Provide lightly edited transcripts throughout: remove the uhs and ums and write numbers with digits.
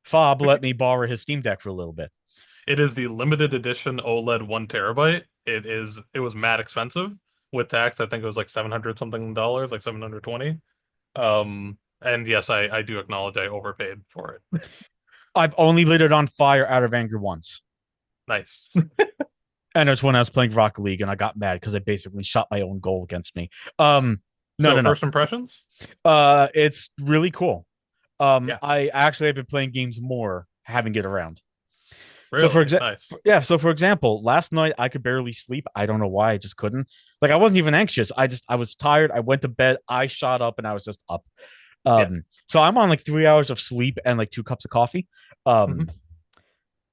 Fob let me borrow his Steam Deck for a little bit. It is the limited edition OLED 1 terabyte. It was mad expensive with tax. I think it was like 700 something dollars, like 720. And yes, I do acknowledge I overpaid for it. I've only lit it on fire out of anger once. Nice. And it's when I was playing Rocket League and I got mad because I basically shot my own goal against me. Um, no, So no, no. first impressions? It's really cool. Yeah, I actually have been playing games more, having it around. So for really example, nice. yeah. So for example, last night I could barely sleep. I don't know why. I just couldn't. Like I wasn't even anxious. I was tired. I went to bed. I shot up and I was just up. Yeah. So I'm on like 3 hours of sleep and like 2 cups of coffee. Hmm. Um,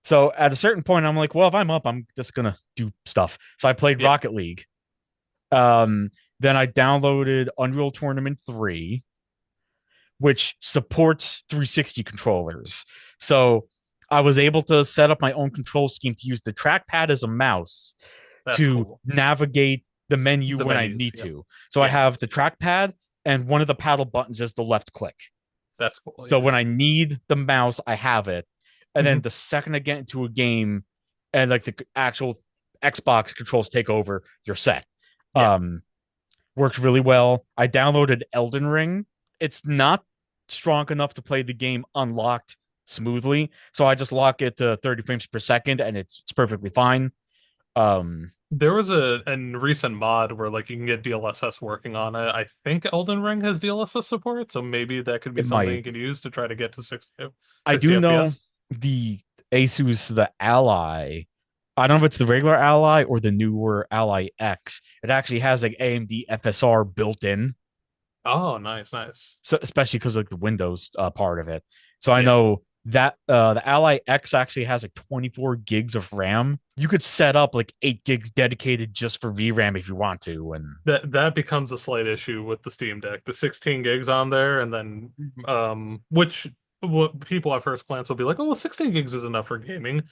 so at a certain point, I'm like, well, if I'm up, I'm just gonna do stuff. So I played Yeah. Rocket League. Um, then I downloaded Unreal Tournament 3, which supports 360 controllers. So I was able to set up my own control scheme to use the trackpad as a mouse That's to cool. navigate the menu The when I menus. need Yep. to. So I Yeah. have the trackpad and one of the paddle buttons is the left click. That's cool. So Yeah. when I need the mouse, I have it. And then Hmm. the second I get into a game and like the actual Xbox controls take over, you're set. Yeah. Um, Works really well. I downloaded Elden Ring. It's not strong enough to play the game unlocked smoothly, so I just lock it to 30 frames per second, and it's perfectly fine. Um, There was a recent mod where like you can get DLSS working on it. I think Elden Ring has DLSS support, so maybe that could be it something might. you can use to try to get to I 60 do know FPS. the Asus the Ally. I don't know if it's the regular Ally or the newer Ally X. It actually has like AMD FSR built in, Oh, nice, nice. so especially because like the Windows part of it. So I Yeah. know that the Ally X actually has like 24 gigs of RAM. You could set up like 8 gigs dedicated just for VRAM if you want to. And That becomes a slight issue with the Steam Deck. The 16 gigs on there, and then which what people at first glance will be like, oh, well, 16 gigs is enough for gaming.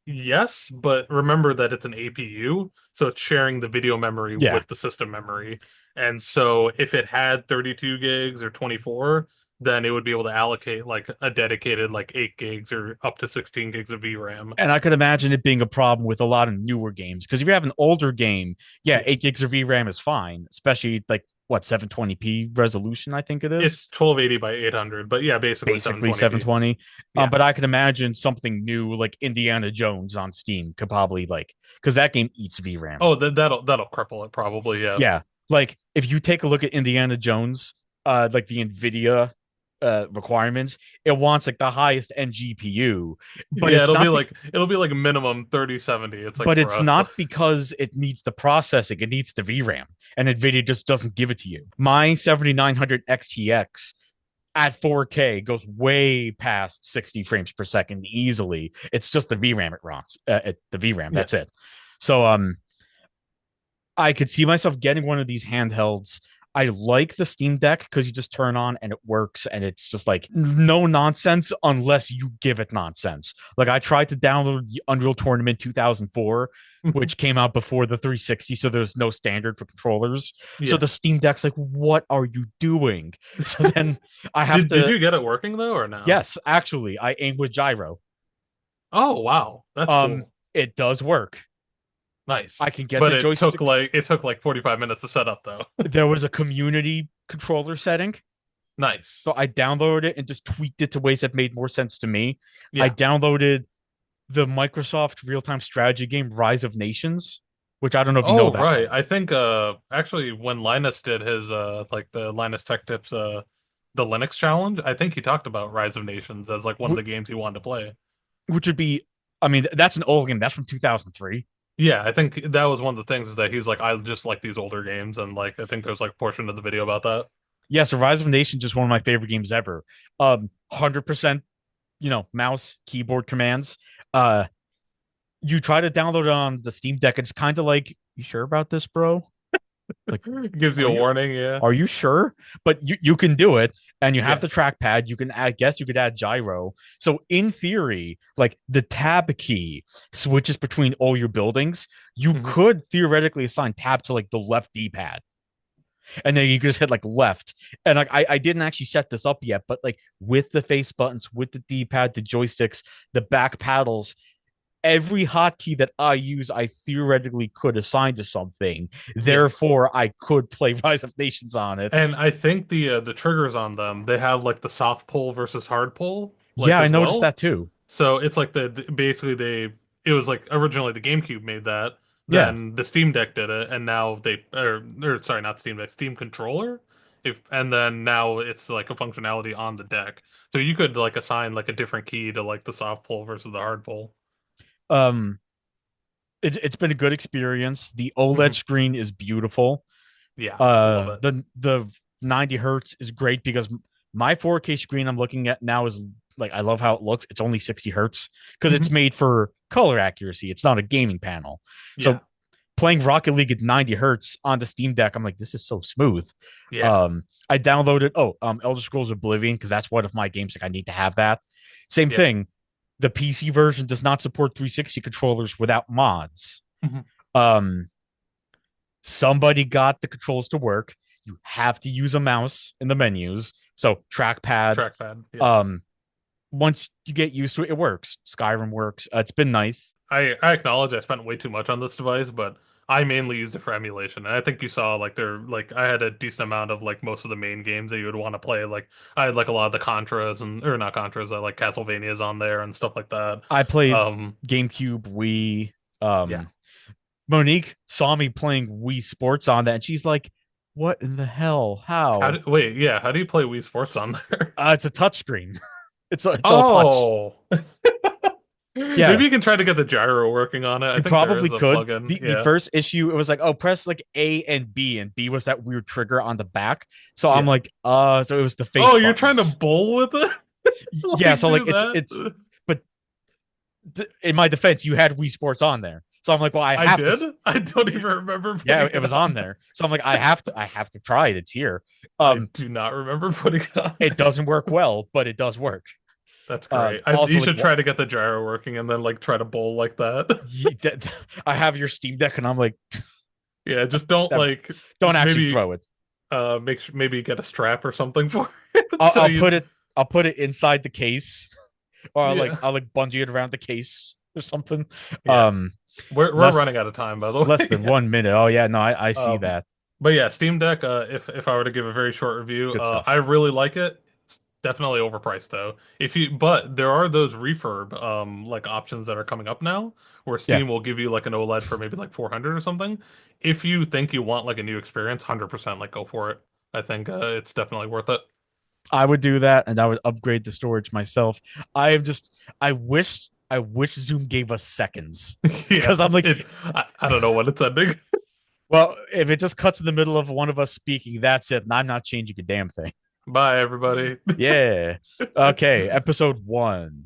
Yes, but remember that it's an APU, so it's sharing the video memory yeah, with the system memory. And so if it had 32 gigs or 24, then it would be able to allocate like a dedicated like 8 gigs or up to 16 gigs of VRAM. and I could imagine it being a problem with a lot of newer games because if you have an older game, yeah, Yeah. 8 gigs of VRAM is fine, especially like what 720p resolution I think it is. It's 1280 by 800, but yeah, basically Basically 720p. 720. Yeah. But I could imagine something new like Indiana Jones on Steam could probably like because that game eats VRAM. Oh, that'll cripple it probably, yeah. Yeah. Like if you take a look at Indiana Jones, like the NVIDIA requirements, it wants like the highest end GPU, but Yeah, it's not it'll be like minimum 3070. It's like, but it's bruh. not because it needs the processing, it needs the VRAM. And NVIDIA just doesn't give it to you. My 7900 XTX at 4K goes way past 60 frames per second easily. It's just the VRAM it runs. The VRAM, Yeah. that's it. So I could see myself getting one of these handhelds. I like the Steam Deck because you just turn on and it works, and it's just like no nonsense unless you give it nonsense. Like I tried to download the Unreal Tournament 2004, which came out before the 360, so there's no standard for controllers. So Yeah. the Steam Deck's like, what are you doing? So then I have Did to. you get it working though or no? Yes, actually, I aim with gyro. Oh, wow. That's cool. It does work. I Nice. can get But the joysticks. it took like 45 minutes to set up though. There was a community controller setting. So Nice. I downloaded it and just tweaked it to ways that made more sense to me. I Yeah. downloaded the Microsoft real-time strategy game Rise of Nations, which I don't know if you know Oh, that right. one. I think actually when Linus did his like the Linus Tech Tips the Linux challenge, I think he talked about Rise of Nations as like one of the games he wanted to play. Which would be, I mean, that's an old game. That's from 2003. Yeah, I think that was one of the things is that he's like, I just like these older games, and like I think there's like a portion of the video about that. Yes, Rise of Nations is one of my favorite games ever. 100%, mouse, keyboard commands. Uh, you try to download it on the Steam Deck. It's kind of like, you sure about this, bro? Like, Gives you are a you warning, yeah. are you sure? But you can do it, and you have Yeah. the trackpad. You can add, I guess you could add gyro. So in theory, like the tab key switches between all your buildings. You Hmm. could theoretically assign tab to like the left D pad. and then you just hit like left. And like I didn't actually set this up yet, but like with the face buttons, with the D-pad, the joysticks, the back paddles, every hotkey that I use, I theoretically could assign to something. Yeah. Therefore, I could play Rise of Nations on it. And I think the triggers on them, they have like the soft pull versus hard pull, Yeah, like I as noticed well. that too. So it's like basically it was like originally the GameCube made that, Yeah. then the Steam Deck did it, and now or sorry, not Steam Deck, Steam Controller. If and then now it's like a functionality on the deck. So you could like assign like a different key to like the soft pull versus the hard pull. Um, it's been a good experience. The OLED Mhm. screen is beautiful. Yeah, love it. The 90 hertz is great because my 4K screen I'm looking at now is like I love how it looks. It's only 60 hertz because it's Mhm. made for color accuracy. It's not a gaming panel. Yeah, So playing Rocket League at 90 hertz on the Steam Deck, I'm like, this is so smooth. yeah. I downloaded Elder Scrolls Oblivion because that's one of my games. Like I need to have that. Same Yep. thing. The PC version does not support 360 controllers without mods. Mhm. Um, Somebody got the controls to work. You have to use a mouse in the menus. So trackpad. Trackpad. Yep. Once you get used to it, it works. Skyrim works. It's been nice. I acknowledge I spent way too much on this device, but I mainly used it for emulation. And I think you saw like I had a decent amount of like most of the main games that you would want to play. Like I had like a lot of the Contras and or not Contras, like Castlevanias on there and stuff like that. I played Um, GameCube, Wii. yeah. Monique saw me playing Wii Sports on that, and she's like, "What in the hell? How?" Wait, yeah, how do you play Wii Sports on there? It's a touchscreen. It's all touch. Oh. Maybe Yeah, you can try to get the gyro working on it. I you think there probably is a could. plugin. The Yeah. first issue, it was like, oh, press like A and B, and B was that weird trigger on the back. So I'm Yeah. like, so it was the face Oh, you're trying to buttons. bowl with it? Yeah, Like so like do it's that? but in my defense, you had Wii Sports on there. So I'm like, well, I I have to. did? I don't even remember Yeah, putting it it was on on there. there. So I'm like, I have to try it. It's here. I Um, do not remember putting it on it there. doesn't work well, but it does work. That's great. You Also, like, should try to get the gyro working and then like try to bowl like that. I have your Steam Deck, and I'm like, Yeah, just don't like don't actually maybe throw it. maybe get a strap or something for it I'll, so I'll you put it. I'll put it inside the case, or yeah. I'll like bungee it around the case or something. Yeah. Um, We're less running out of time by the less way. than Yeah. 1 minute. Oh yeah, no, I see Um that. but yeah, Steam Deck, if I were to give a very short review, Good I stuff. really like it. It's definitely overpriced though. If you but there are those refurb like options that are coming up now where Yeah, Steam will give you like an OLED for maybe like 400 or something. If you think you want like a new experience, 100% like go for it. I think it's definitely worth it. I would do that, and I would upgrade the storage myself. I am just. I wish Zoom gave us seconds Yeah. because I'm like, I don't know what it's ending. well, if it just cuts in the middle of one of us speaking, that's it. And I'm not changing a damn thing. Bye everybody. Yeah. Okay. Episode 1.